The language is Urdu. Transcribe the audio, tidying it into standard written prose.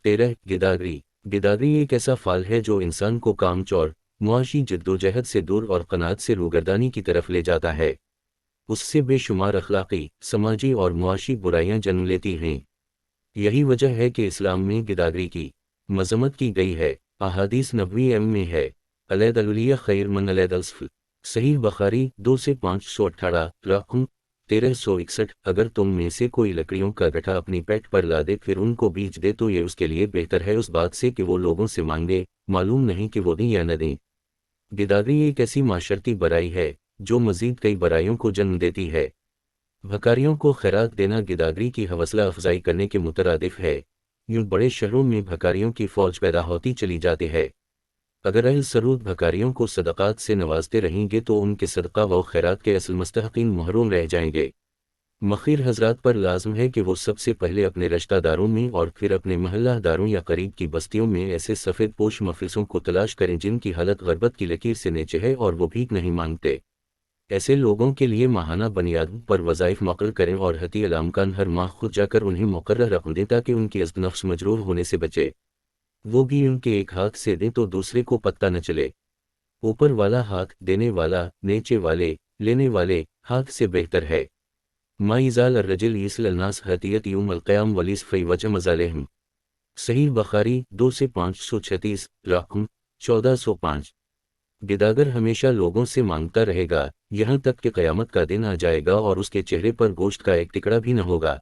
13 گداگری۔ گداگری ایک ایسا فعل ہے جو انسان کو کام چور، معاشی جدوجہد سے دور اور قناعت سے روگردانی کی طرف لے جاتا ہے۔ اس سے بے شمار اخلاقی، سماجی اور معاشی برائیاں جنم لیتی ہیں۔ یہی وجہ ہے کہ اسلام میں گداگری کی مذمت کی گئی ہے۔ احادیث نبوی میں ہے، علیہ الولیہ خیر من علیہ السفل۔ صحیح بخاری 2 سے 518، رقم 1361۔ اگر تم میں سے کوئی لکڑیوں کا گٹھا اپنی پیٹھ پر لا دے پھر ان کو بیچ دے تو یہ اس کے لیے بہتر ہے اس بات سے کہ وہ لوگوں سے مانگے، معلوم نہیں کہ وہ دیں یا نہ دیں۔ گداگری ایک ایسی معاشرتی برائی ہے جو مزید کئی برائیوں کو جنم دیتی ہے۔ بھکاریوں کو خیرات دینا گداگری کی حوصلہ افزائی کرنے کے مترادف ہے۔ یوں بڑے شہروں میں بھکاریوں کی فوج پیدا ہوتی چلی جاتی ہے۔ اگر اہل سرود بھکاریوں کو صدقات سے نوازتے رہیں گے تو ان کے صدقہ و خیرات کے اصل مستحقین محروم رہ جائیں گے۔ مخیر حضرات پر لازم ہے کہ وہ سب سے پہلے اپنے رشتہ داروں میں اور پھر اپنے محلہ داروں یا قریب کی بستیوں میں ایسے سفید پوش مفلسوں کو تلاش کریں جن کی حالت غربت کی لکیر سے نیچے ہے اور وہ بھیک نہیں مانگتے۔ ایسے لوگوں کے لیے ماہانہ بنیاد پر وظائف مقرر کریں اور حتی الامکان ہر ماہ خود جا کر انہیں مقرر رقم دیں تاکہ ان کی عزت نفس مجروح ہونے سے بچے۔ وہ بھی ان کے ایک ہاتھ سے دیں تو دوسرے کو پتہ نہ چلے۔ اوپر والا ہاتھ دینے والا نیچے والے لینے والے ہاتھ سے بہتر ہے۔ ما یزال الرجل یسل الناس حتیت یوم القیام ولیسفی وجہ مزالہم۔ صحیح بخاری 2 سے 536، رقم 1405۔ گداگر ہمیشہ لوگوں سے مانگتا رہے گا یہاں تک کہ قیامت کا دن آ جائے گا اور اس کے چہرے پر گوشت کا ایک ٹکڑا بھی نہ ہوگا۔